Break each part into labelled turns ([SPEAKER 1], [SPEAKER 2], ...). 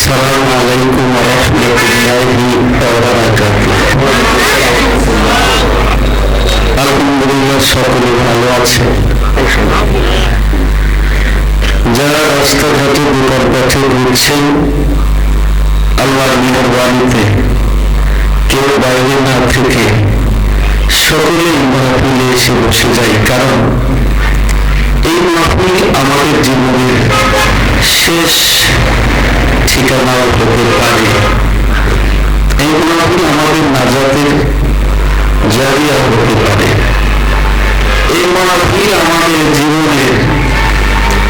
[SPEAKER 1] আসসালামু আলাইকুম ওয়া রাহমাতুল্লাহি ওয়া বারাকাতুহু। আলহামদুলিল্লাহ, সকলে ভালো আছে। যারা রাস্তাঘাটে বিকট পথে ঘুরছেন, আল্লাহর মেহেরবানিতে কেউ বাইরে না থেকে সকলেই মাহফিলে এসে বসে যায়। কারণ এই মাহফিল আমাদের জীবনের শেষ ঠিকানাও হতে পারে। এই মাহফিল আমাদের নাজাতের জারিয়া হতে পারে। এই মাহফিল আমাদের জীবনের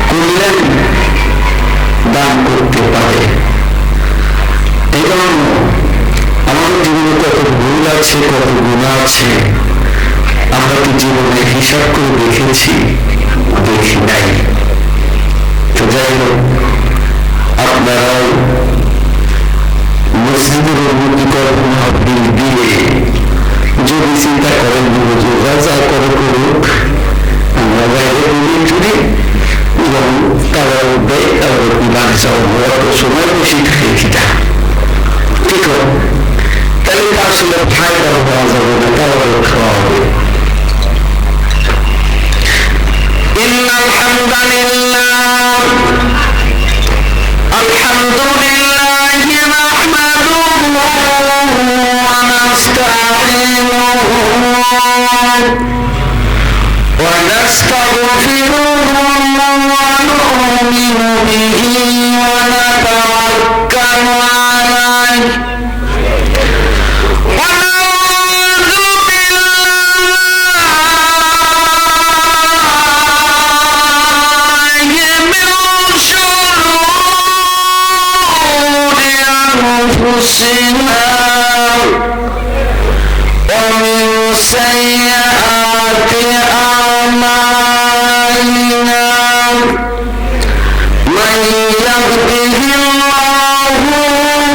[SPEAKER 1] কল্যাণ দান করতে পারে। এই কারণে আমাদের জীবনে কত ভুল আছে, কত গুনাহ আছে, আমরা কি জীবনে হিসাব করে দেখেছি? দেখি নাই। তো যাই হোক, আপনারাও মসজিদের উন্নতিকর মাহফিল দিয়ে যদি চিন্তা করেন যা করে করুক, আমরা বাইরে বলি টুরি এবং তারা দেয়, তারা বাচ্চাও অত সময় বেশি থাকে কিটা, ঠিক তাহলে আসলে ফায়দা পাওয়া যাবে না, তারাও খাওয়া হবে। ইন্নাল হামদালিল্লাহ আলহামদুলিল্লাহি নাহমাদুহু ওয়া নাস্তাঈনুহু ওয়া নাস্তাগফিরুহু ওয়া নু'মিনু বিহি ওয়া নাতাওয়াক্কালু আলাইহি ওয়া না'উযু বিল্লাহি মিন শুরুরি আনফুসিনা ওয়া মিন সাইয়্যাতি আ'মালিনা মান ইয়াহদিহিল্লাহু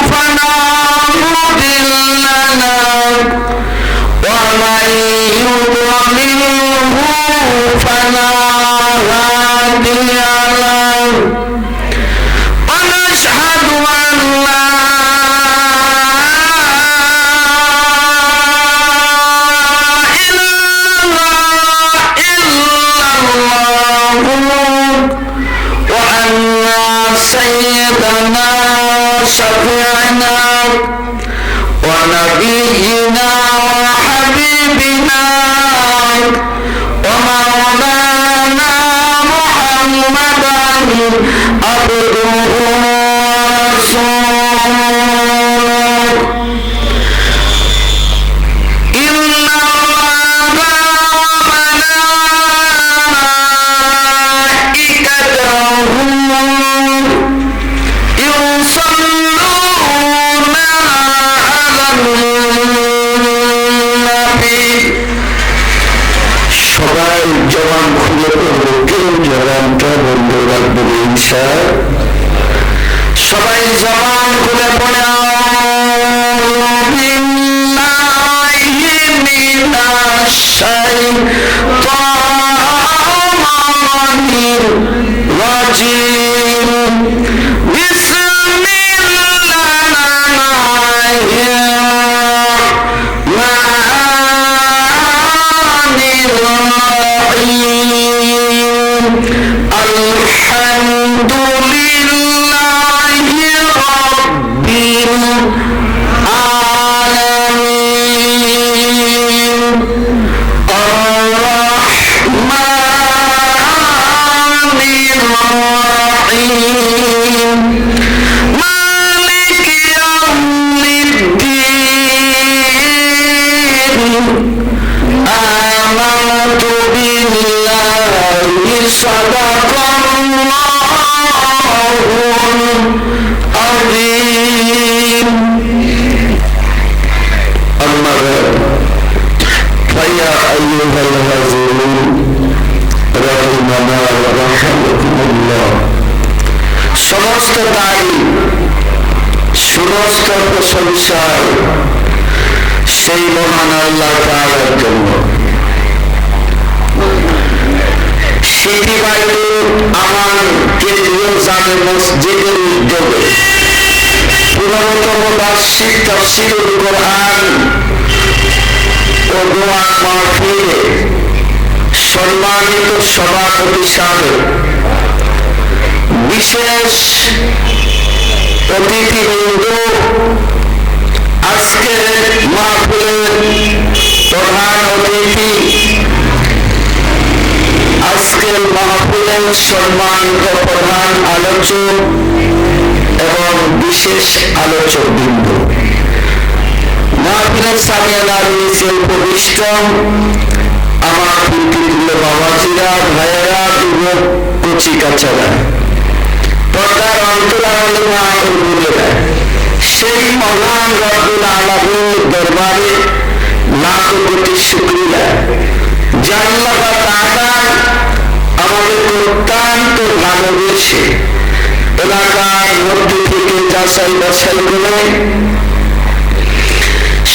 [SPEAKER 1] ফালা মুদিল্লা লাহু ওয়া মান ইউদ্লিলহু ফালা হাদিয়া লাহু ওয়া নাশহাদু আন লা سيدنا شفيعنا ونبينا وحبيبنا ومولانا محمدا عبده ورسوله إن الله وملائكته সবাই জবান খুলে পড়বো, কেউ জবানটা বন্ধ রাখবো ইনশা। সবাই জবান খুলে পড়ে আউযু বিল্লাহি মিনাশ শাইতানির রাজিম। আলহামদুলিল্লাহি রাব্বিল আলামিন আর-রাহমানির রাহিম মালিকি ইয়াউমিদ্দিন আমানতু বিল্লাহি সাদাকাল্লাহুল আযীম। আম্মা বা'দ ফায়া আইয়ুহাল হাযিরুন রাহিমানা ওয়া রাহমাকুমুল্লাহ। সমস্ত তারিফ, সমস্ত প্রশংসা সেই মহান আল্লাহ তাআলার জন্য। সেটি বাইরে আমার কেন্দ্রীয় জামে মসজিদের উদ্যোগে 15তম বার্ষিক তাফসীরুল কোরআন ও দোয়া মাহফিলে সম্মানিত সভাপতি সাহেব, বিশেষ অতিথিবৃন্দ, আজকের মাহফিলের প্রধান অতিথি, আজকের মাহফিলের সম্মানিত প্রধান আলোচক এবং বিশেষ আলোচকবৃন্দ, মাহফিলের সামনে দাঁড়িয়েছে উপবিষ্ট আমার পিতৃতুল্য বাবাজিরা, ভাইয়েরা, যুবক কচি কাচারা, পর্দার অন্তরালে মা ও বোনেরা, সেই মহান রব্বুল আলামিনের দরবারে লাখ কোটি শুকরিয়া যে আল্লাহ তাআলা আমাদের অত্যন্ত ভালোবেসে এলাকার মধ্যে থেকে যাচাই বাছাই করে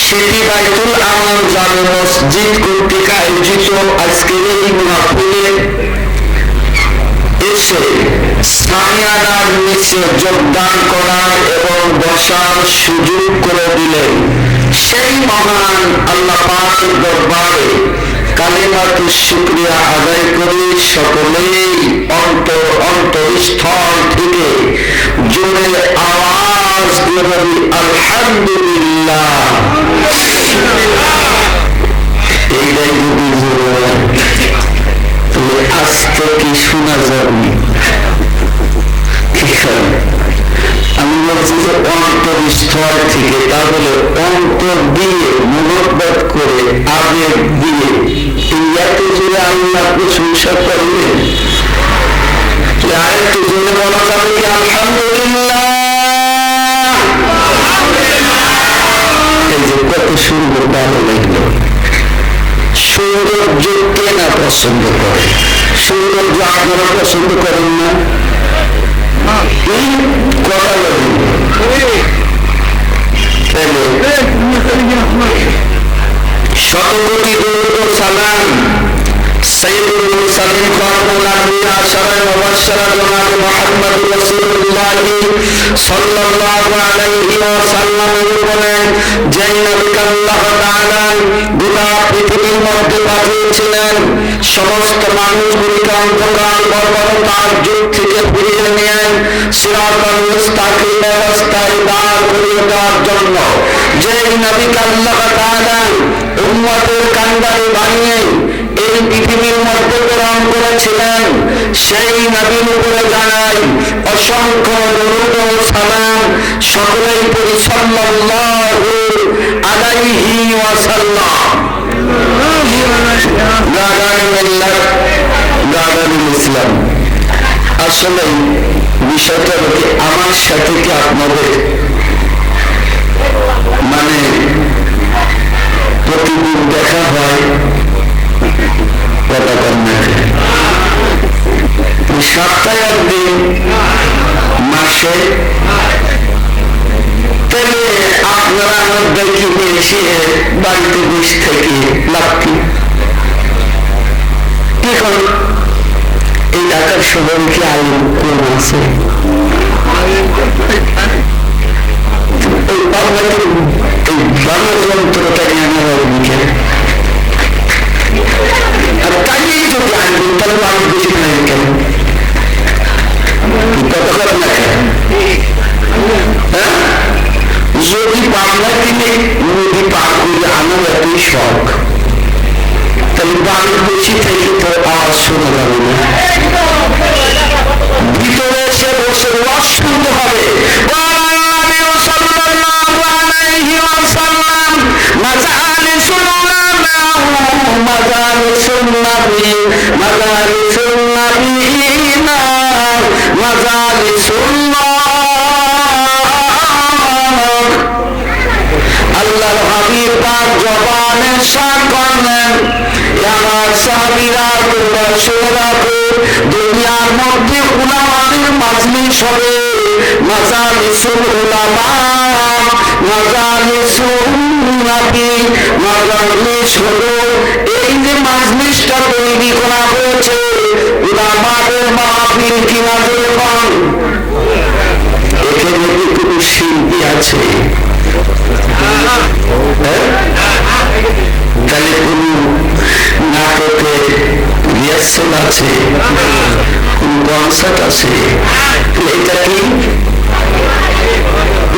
[SPEAKER 1] সিটি বাইতুল আমান জামে মসজিদ কর্তৃক আয়োজিত আজকের এই মাহফিলে এসে সামিয়ানার নিচে যোগদান করার এবং বসার সুযোগ করে দিলেন, সেই মহান আল্লাহ পাকের দরবারে কালিমাতুশ শুকরিয়া আদায় করে সকলেই অন্তরস্থল থেকে জোরে আওয়াজ দিয়ে বলি আলহামদুলিল্লাহ। এইটাই যদি জোরে তাহলে আজকে কি শোনা যাবে? আমি বলছি যে অন্তরস্থল থেকে, তাহলে অন্তর দিয়ে মনোবত করে আবেগ দিয়ে এত জোরে আল্লাহ প্রশংসা করলেন, আরেকটু জোরে বলা যাবে কি আলহামদুলিল্লাহ? এই যে কত সুন্দর, ভালো লাগলো। সৌন্দর্য কে না পছন্দ করে? সৌন্দর্য আপনারা পছন্দ করেন না? কথা শতকোটি দরুদ ও সালাম সাইয়্যিদুল মুরসালিন খাতামুল আম্বিয়া শারঈ মুবাশশারা জনাব মুহাম্মদ রাসূলুল্লাহ সাল্লাল্লাহু আলাইহি ওয়াসাল্লামের উপরে যে নবীকে আল্লাহ তাআলা গোটা পৃথিবীর মধ্যে পাঠিয়েছিলেন, সমস্ত মানুষগুলিকে অন্ধকার বর্বরতার যুগ থেকে ফিরিয়ে নিয়ে সিরাতাল মুস্তাকিম রাস্তায় দাঁড় করিয়ে দেওয়ার জন্য যে নবীকে আল্লাহ তাআলা উম্মতের কান্ডারি বানিয়ে এই পৃথিবীর মধ্যে প্রেরণ করেছিলেন, সেই নবীর উপরে জানাই অসংখ্য দরুদ ও সালাম। সকলেই পড়ি সাল্লাল্লাহু আলাইহি ওয়াসাল্লাম। ইসলাম আসলে বিষয়টা হচ্ছে আমার সাথে কি আপনাদের মানে প্রতিদিন দেখা হয়? কথা কর না, সপ্তাহে একদিন, মাসে, তাহলে আপনারা আমার দেখি এসে বাড়িতে বসে থেকে লাভ কি? এখন এই ঢাকার শহরে কি আলু কম আছে? এই বাংলা যন্ত্রটা নিয়ে আমার মুখে আর তাই যদি আনবেন তাহলে আমি বুঝি না কেন কত করেন না কেন? যদি বাংলা দিনে নদী পার করে আমার এতই শখ, তাহলে বাংলা বেশি থেকে তো আওয়াজ শোনা যাবে না, ভিতরে এসে বসে ওয়াজ শুনতে হবে। আল্লাহর হাবিব পাক জবানে সান করলেন, আমার সাহাবীরা তোমরা শুনে রাখো, দুনিয়ার মধ্যে উলামাদের মাজলিস হবে, মাজালিসুল উলামা, মাজালিসুন নবী, মাজালিস হলো এই যে মাজলিসটা তৈরি করা হয়েছে উলামাদের মাহফিল কিনা, এখানে কোনো শিল্পী আছে? তাহলে কোন নাটকে রিহার্সাল আছে, কোন কনসার্ট আছে? এটা কি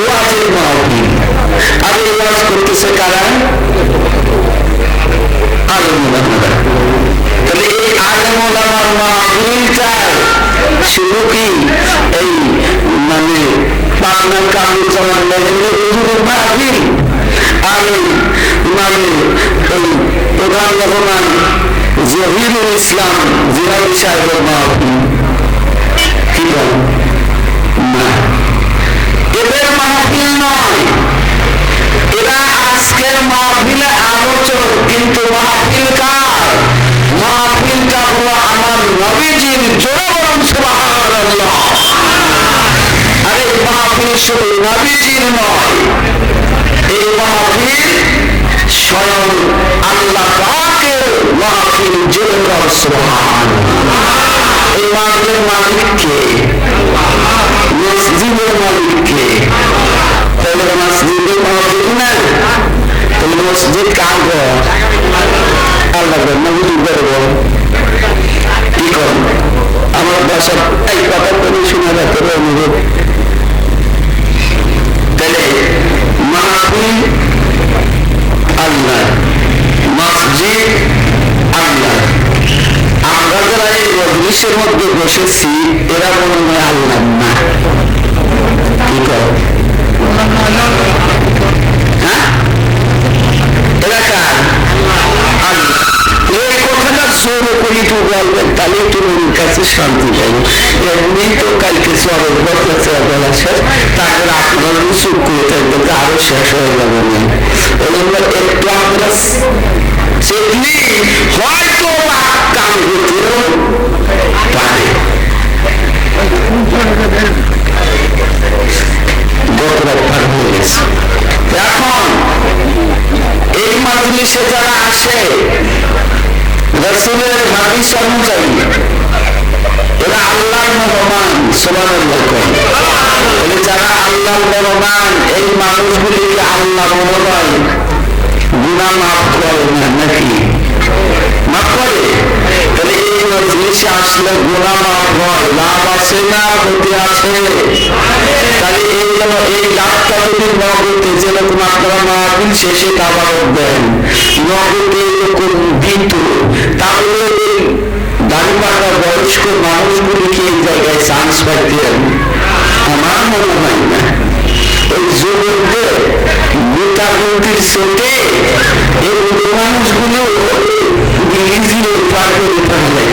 [SPEAKER 1] ওয়াজের মাহফিল। আর এই ওয়াজ করতেছে কারা? আলেম ওলামারা। তাহলে এই আলেম ওলামার মাহফিলটা শুধু কি এই মানে পাবনার কামরুজ্জামান হুজুরের মাহফিল আর মানে এই প্রধান রহমান জহিরুল ইসলাম জিলানী সাহেবের মাহফিল কি বল না? এদের মাহফিল নয়, এরা আজকের মাহফিলে আলোচক, কিন্তু মাহফিল কার? মাহফিলটা হলো আমার নবীজির। জোরে বলুন সুবহানাল্লাহ। আর এই মাহফিল শুধু নবীজির নয়, এই মাহফিল স্বয়ং আল্লাহ পাকের মাহফিল। জোরে বলুন সুবহানাল্লাহ। এই মাহফিলের মালিক কে? মসজিদের মালিক কে? তাহলে মসজিদের মাহফিল না, তাহলে মসজিদ কার ঘর? আল্লাহ কি কর আমার বাসা এই কথা করে শোনা রাখতে অনুরোধ। তাহলে মাহফিল আল্লাহ, মসজিদ আল্লাহ। আমরা যারা এই মজলিসের মধ্যে বসেছি এরা মনে হয় আল্লাহ না। কি কর? হ্যাঁ, এরা কার? আল্লাহ। এই কথাটা জোরে করে একটু বলবেন, তাহলে একটু মনের কাছে শান্তি পাবো। এমনি তো কালকে চরের বলা শেষ, তারপরে আপনারা চুপ করে থাকবেন, আরো শেষ হয়ে যাবে না। একটু আমরা সেগুলি হয়তো কাম হতেও পারে। এখন এই মাজলিসে যারা আসে রাসূলের হাদিস অনুযায়ী এরা আল্লাহর মেহমান। সুবহানাল্লাহ। যারা আল্লাহর মেহমান, এই মানুষগুলিকে আল্লাহ মহোদয় গুনাহ মাফ করে না নাকি? মাফ করে? তাহলে এই মজলিসে আসলে গুনাহ মাফ হয়, লাভ আছে না ক্ষতি আছে? তাহলে এই যেন এই লাভটা যদি নগদে, যেরকম আপনারা মাহফিল শেষে তাবারক দেন নগদে এরকম দিত, তাহলে এই দাঁড়িপাকা বয়স্ক মানুষগুলিকে এই জায়গায় চান্স পাইতেন? আমার মনে হয় না। ওই যুবকদের মোটামুটির চোটে এই মানুষগুলো পার করে ফেলে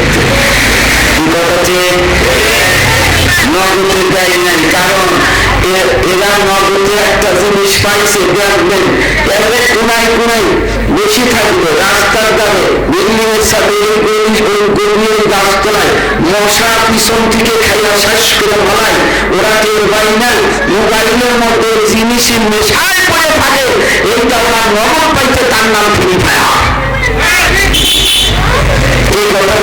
[SPEAKER 1] নগদে দেয় নাই। কারণ এরা নগদে একটা জিনিস পাইছে, দেখবেন এদের কোনায় কোনায় বেশি থাকবে, রাস্তার দ্বারে বিল্ডিং এর সাথে গাছতলায় মশা পিছন থেকে খাইয়া শ্বাস করে ফেলায়, ওরা কেউ পাই না। মোবাইলের মধ্যে জিনিসের নেশায় পড়ে থাকে, এইটা ওরা নগদ পাইতে, তার নাম ফ্রি ফায়ার। এই কথা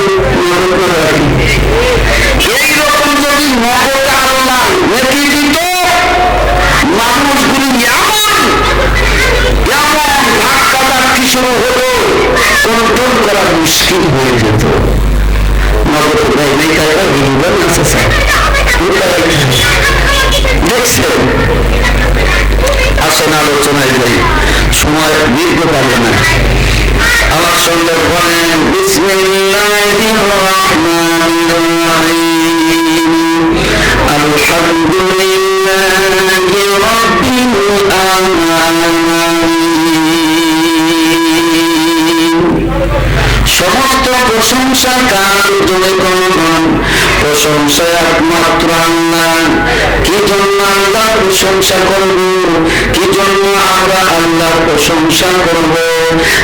[SPEAKER 1] এইরকম যদি নগদ আল্লাহ রেখে দিত, মানুষগুলি এমন ধাক্কাধাক্কি শুরু হলো, কন্ট্রোল করা মুশকিল হয়ে যেত। নগদ দেয় নাই, তারা বিলিভার আছে স্যার, দেখছেন? আসেন আলোচনায় যাই, সময় দীর্ঘ পাবে না। আমার সঙ্গে বলেন বিসমিল্লাহির রহমানির রহিম। আলহামদুলিল্লাহি রাব্বিল আলামিন। সমস্ত প্রশংসা কার জন্য? প্রশংসা একমাত্র আল্লাহ। কি জন্য আল্লাহ প্রশংসা করব? কি জন্য আমরা আল্লাহ প্রশংসা করব?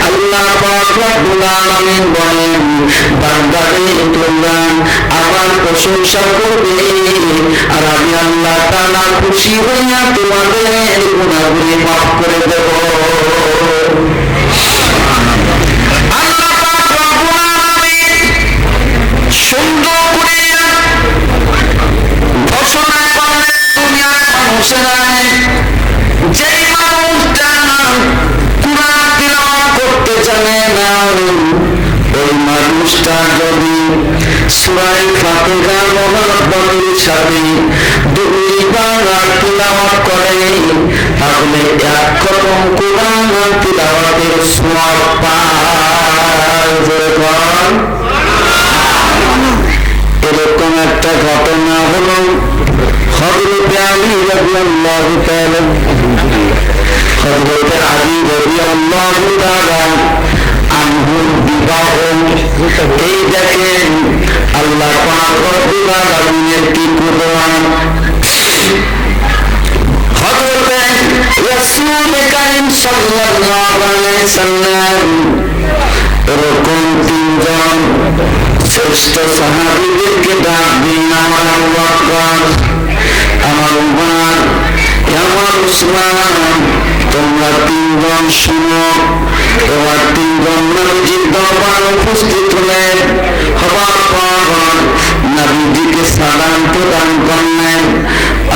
[SPEAKER 1] আল্লাহ পাক রব্বুল আলামিন বলেন, বান্দারে তোমরা আমার প্রশংসা করবে, আর আমি আল্লাহ তাআলা খুশি হইয়া তোমাদের গুনাহগুলি মাফ করে দেব। আল্লাহ পাক রব্বুল আলামিন সুন্দর করে ঘোষণা করলেন, দুনিয়ার মানুষেরা সূরায়ে ফাতিহা মুহাব্বতের সাথে দুইবার তিলাওয়াত করে তাহলে এক খতম কোরআন তিলাওয়াতের সওয়াব পায়। এরকম একটা ঘটনা হলো হযরত আলী রাদিয়াল্লাহু তাআলা হযরত আলী রাদিয়াল্লাহু তাআলা আনহুর বিবাহ। এই দেখেন আল্লাহ পাক রব্বুল আলামিনের কি কুদরত। হযরত রাসূল কারীম সাল্লাল্লাহু আলাইহি সাল্লাম এরকম তিনজন শ্রেষ্ঠ সাহাবীদেরকে ডাক দিন, আমার আবু বকর, আমার উমর, আমার উসমান, তোমরা তিনজন শুনো। এবার তিনজন নবীজির দরবারে উপস্থিত হলেন। হবার পর নবীজিকে সালাম প্রদান করলেন।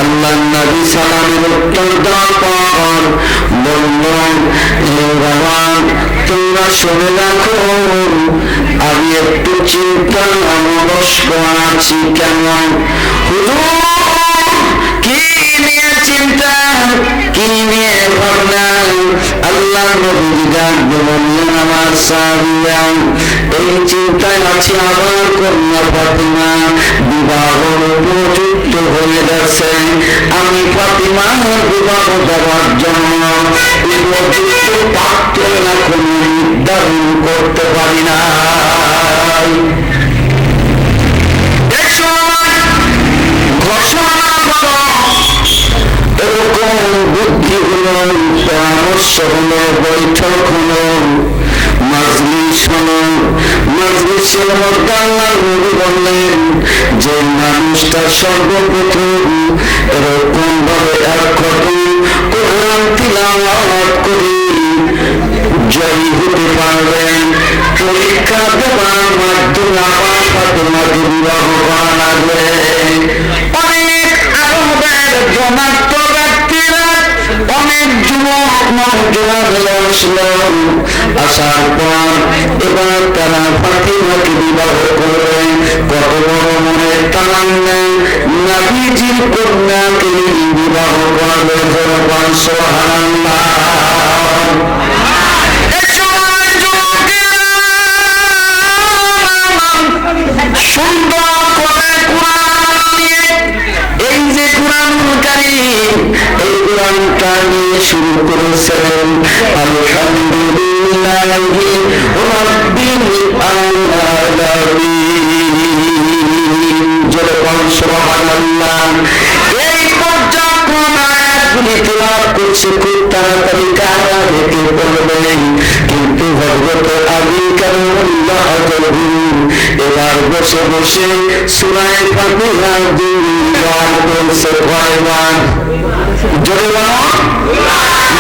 [SPEAKER 1] আল্লাহ নবী সালামের উত্তর দেওয়ার পর বললেন, হে ভগবান, তোমরা শুনে রাখো, আমি একটু চিন্তা মনস্ক আছি। কেমন হুজুর? কি নিয়ে চিন্তা, কি নিয়ে ভাবনা? আল্লাহ নবী ডাকতে বললেন, আমার সাহাবীরা, এই চিন্তায় আছি আমার কন্যা ফাতিমা বিবাহ উপযুক্ত হয়ে গেছে। আমি ফাতিমার বিবাহ দেওয়ার জন্য উপযুক্ত পাত্র এখন নির্ধারণ করতে পারি না। এরকম বুদ্ধি হলো, পরামর্শ হলো, বৈঠক হলো, মাজলিস হলো। মাজলিসের মধ্যে আল্লাহ নবী বললেন যে মানুষটা সর্বপ্রথম এরকম ভাবে এক খতম কোরআন তিলাওয়াত করে জয়ী হতে পারবেন। পরীক্ষা দেওয়ার মাধ্যমে আমার ফাতিমাকে বিবাহ করা লাগবে। অনেক আরবের জনাত্ম ব্যক্তিরা, অনেক যুবক নওজোয়ানরা আসলো। আসার পর এবার তারা ফাতিমাকে বিবাহ করবে। কত বড় মনে তামান্না, নবীজির কন্যাকে বিবাহ করবে। সুবহানাল্লাহ। সুন্দর করে কোরআন নিয়ে, এই যে কোরআনুল কারীম, এই কোরআনটা নিয়ে শুরু করেছিলেন আলহামদুলিল্লাহি রাব্বিল আলামিন। যেরকম সুবহানাল্লাহ। এই পর্যন্ত আয়াতগুলি তিলাওয়াত করছে, খুব তাড়াতাড়ি কারা হেঁটে পড়বেন, কিন্তু হযরত আলী কারীমুল্লাহ এবার বসে বসে সূরা ফাতিহা দুইবার পড়ছে। কয়বার? জোরে বলো।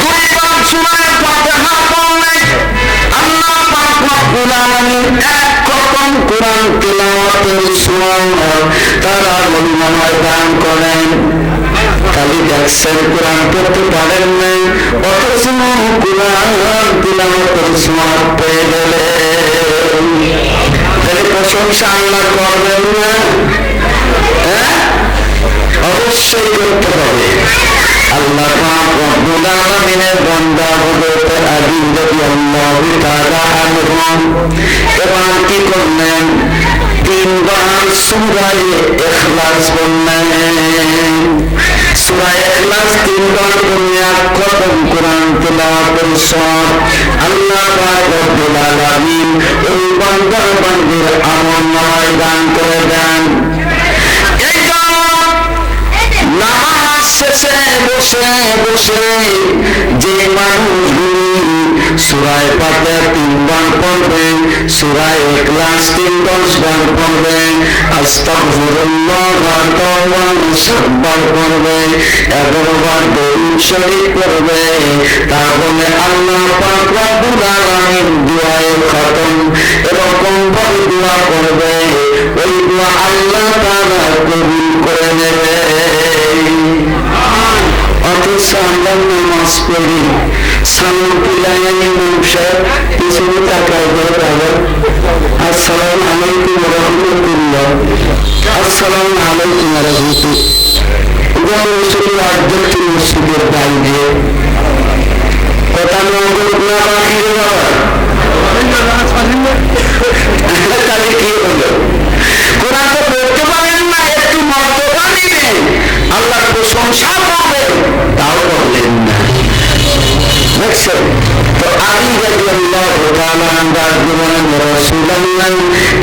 [SPEAKER 1] দুইবার সূরা ফাতিহা পড়লেন। আল্লাহ পাক রব্বুল আলামিন এক খতম কোরআন তিলাওয়াতের সওয়াব তারা মহিমাময় দান করেন। খালি দেখছেন কোরআন পড়তে পারেন না, অথচ কোরআন তিলাওয়াতের সওয়াব পেয়ে গেলেন। তাহলে প্রশংসা আল্লাহ করবেন না? অবশ্যই করতে হবে। আল্লাহ পাক রব্বুল আলামিনের বান্দা হযরত আলী রাদিয়াল্লাহু তাআলা আনহু এবার কি করলেন? তিনবার সূরা ইখলাস পড়লেন। সূরা ইখলাস তিনবার পড়লে এক খতম কোরআন তিলাওয়াতের সওয়াব আল্লাহ পাক রব্বুল আলামিন ওই বান্দা বান্দির আমলনামায় দান করে দেন। নামাজ শেষে বসে বসে যে মানুষগুলি সূরা ফাতিহা তিনবার পড়বে, সূরা ইখলাস 10 বার পড়বে, আস্তাগফিরুল্লাহ ওয়া তাওবা 7 বার পড়বে, 11 বার দরুদ শরীফ পড়বে, তাহলে আল্লাহ পাক রব্বুল আলামিন দুআয়ে খতম এরকম ভাবে দোয়া করবে, ওই দোয়া আল্লাহ তাআলা কবুল করে নেবে। অথচ আমরা নামাজ পড়ি, সালাম পিলাই মানুষের পিছনে তাকায় ধরে পাবো, আসসালামু আলাইকুম ওয়া রাহমাতুল্লাহ, আসসালামু আলাইকুম ওয়া রাহমাতুল্লাহ। আধ্যাত্মিক মসজিদের বাইরে কথা না বাকিরে বাবা তাহলে কি হলো? কোরআন তো পড়তে পারেন না, একটু মর্যাদা দিবেন, আল্লাহর প্রশংসা করবেন, তাও বললেন না। দেখছেন তো আলী রাদিয়াল্লাহু তাআলা আনহু বলেন রাসূলুল্লাহ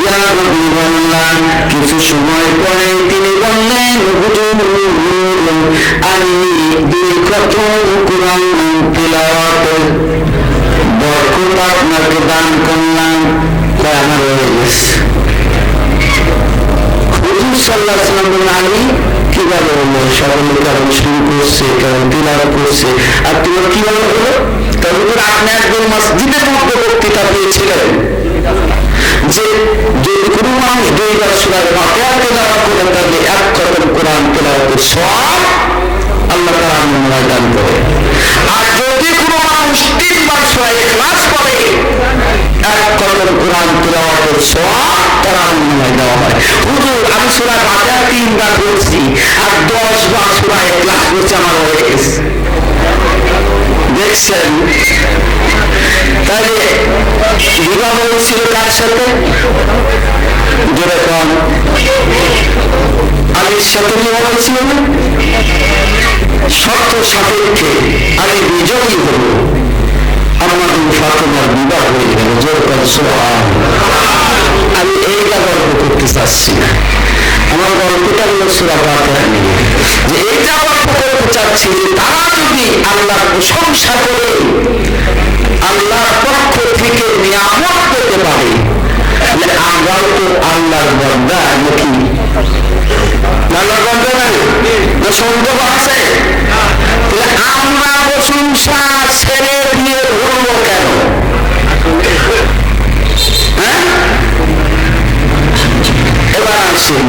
[SPEAKER 1] ইয়া রাসূলুল্লাহ, কিছু সময় পরে তিনি বললেন আমি দীর্ঘত কোরআন তিলাওয়াত বরকত আপনাকে দান করলাম, তাই আমার হয়ে গেছে। হুজুর সাল্লাল্লাহু আলাইহি ওয়াসাল্লাম বলেন আলী কিভাবে হলো? সকলে কারণ শুরু করছে, কারণ তিলাওয়াত করছে, আর তোমার কিভাবে হলো? তবে আপনি একজন মসজিদের মধ্যে বক্তৃতা পেয়েছিলেন যে যদি কোনো মানুষ 2 বার সূরা ফাতিহা তেলাওয়াত করে তাহলে 1 খতম কোরআন তেলাওয়াতের সওয়াব আল্লাহ তাআলা আমাদের দান করে, আর যদি কোনো মানুষ 3 বার সূরা ইখলাস পড়ে 1 খতম কোরআন তেলাওয়াতের সওয়াব তার আমাদের দেওয়া হয়। হুজুর আমি সূরা ফাতিহা 3 বার পড়ছি আর 10 বার সূরা ইখলাস পড়ছি, আমার হয়ে গেছে। দেখছেন তাহলে বিবাহ হয়েছিল কার সাথে? যেরকম আলীর সাথে বিবাহ হয়েছিল না, শর্ত সাপেক্ষে আলী বিজয়ী হল, আমাদের ফাতেমার বিবাহ হয়ে গেল। যেরকম আমি এইটা গল্প করতে চাচ্ছি না, আমার গল্পটা হল সূরা ফাতিহা নিয়ে, যে এইটা গল্প করতে চাচ্ছি যে তারা যদি আল্লাহর প্রশংসা করে আল্লাহর পক্ষ থেকে নিয়ামত পেতে পারে, তাহলে আমরাও তো আল্লাহর বান্দা নাকি? আল্লাহর বান্দা নাই না? সন্দেহ আছে? তাহলে আমরা প্রশংসা ছেড়ে দিয়ে ধরবো কেন? হ্যাঁ, এবার আসেন,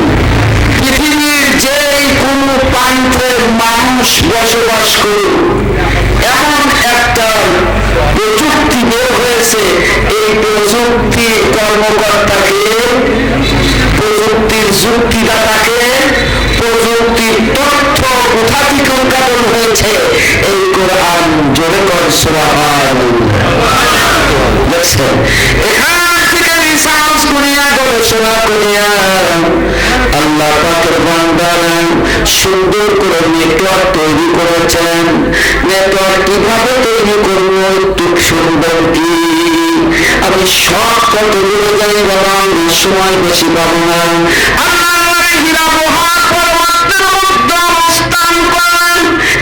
[SPEAKER 1] পৃথিবীর যে কোনো প্রান্তের মানুষ বসবাস করুক, এমন একটা প্রযুক্তি বের হয়েছে, এই প্রযুক্তি কর্মকর্তাকে, প্রযুক্তির যুক্তিদাতাকে, প্রযুক্তির তথ্য কোথা থেকে উৎপাদন হয়েছে? এই কোরআন। জোরে কর সুবহানাল্লাহ। দেখছেন এখান থেকে রিসার্চ করিয়া গবেষণা করিয়া আল্লাহ পাকের বান্দারা সুন্দর করে নেটওয়ার্ক তৈরি করেছেন। নেটওয়ার্ক কিভাবে তৈরি করবো, একটু সুন্দর কি আমি সব কত বলে যাই বাবা, সময় বেশি পাবো না।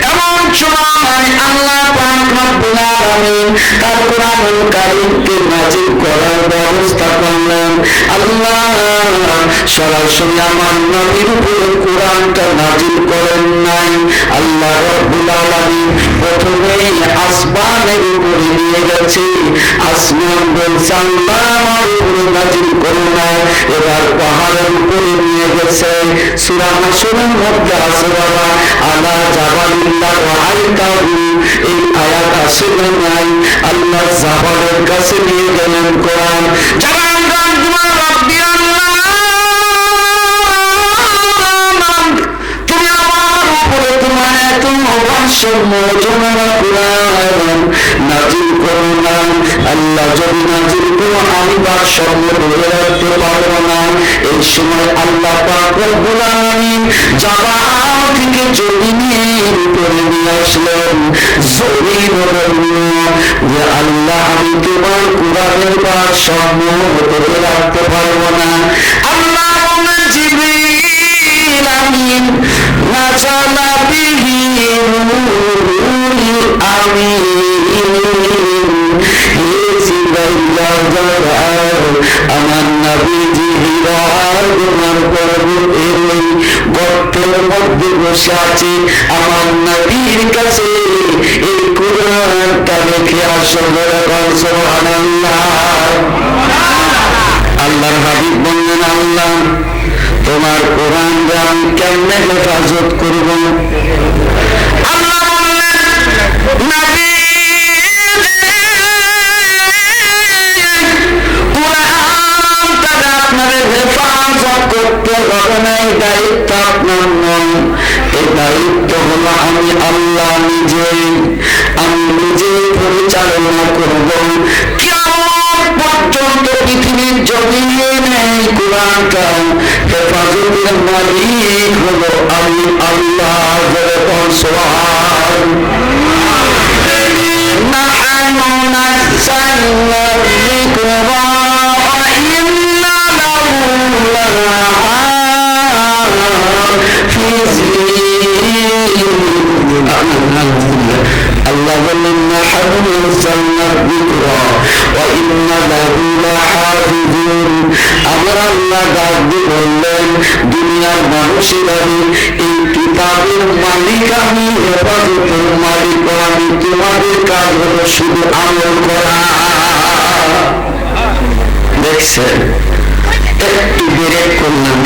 [SPEAKER 1] এমন সময় আল্লাহ পাক রব্বুল আলামিন তার কোরআনুল কারীমকে নাযিল করার ব্যবস্থা করলেন। আল্লাহ সরাসরি আমার নবীর উপরে কোরআনটা নাযিল করেন নাই, আল্লাহ রব্বুল আলামিন প্রথমেই আসমানের উপরে নিয়ে গেছে। আসমান বলছে আল্লাহ আমার উপরে নাযিল করো না, এবার পাহাড়ের উপরে নিয়ে গেছে। সূরা হাশরের মধ্যে আছে বাবা আলা জাবালিল্লাহ ওয়া আলকাহু, এই আয়াত আছে নাই? আল্লাহ জাবালের কাছে নিয়ে গেলেন কোরআন। তুমি আমার উপরে তোমার এত কোরআন নাযিল করো না। আল্লাহ যদি নাযিল করো আমি ভারসাম্য ধরে রাখতে পারবো না। এই সময় আল্লাহ পাক রব্বুল আলামিন জাবাল থেকে জমিনের উপরে নিয়ে আসলেন। জমিন বলল যে আল্লাহ আমি তোমার কোরআনের ভারসাম্য ধরে রাখতে পারবো না। আল্লাহ বলেন জিবরিল আমিন নাযালা বিহি রূহুল আমিন, আমার নবীজি তোমার পর্বতের গর্তের মধ্যে বসে আছে, আমার নবীর কাছে এই কোরআনটা রেখে আসলে সুবহানাল্লাহ। আল্লাহর হাবিব বললেন আল্লাহ তোমার কোরআন আমি কেমনে হেফাজত করব? আল্লাহ বললেন নবী কোরআনটা হবে না, এই দায়িত্ব আপনার নয়, এই দায়িত্ব হলো আমি আল্লাহ আমি নিজেই পরিচালনা করব। কিয়ামত পর্যন্ত পৃথিবীর জমিনে নেই কোরআনটা হেফাজতের মালিক হলো আমি আল্লাহ। নাহনু নাযালনা যিকরা ওয়া ইন্না লাহু লাহাফিজুন। আল্লাহ বলেন নাহনু নাযালনা যিকরা ওয়া ইন্না লাহু লাহাফিজুন। আমার আল্লাহ ডাক দিয়ে বললেন দুনিয়ার মানুষেরা এই কিতাবের মালিক আমি, হেফাজতের মালিক আমি, তোমাদের কাজ হলো শুধু আমল করা। দেখছেন, একটু ব্রেক করলাম।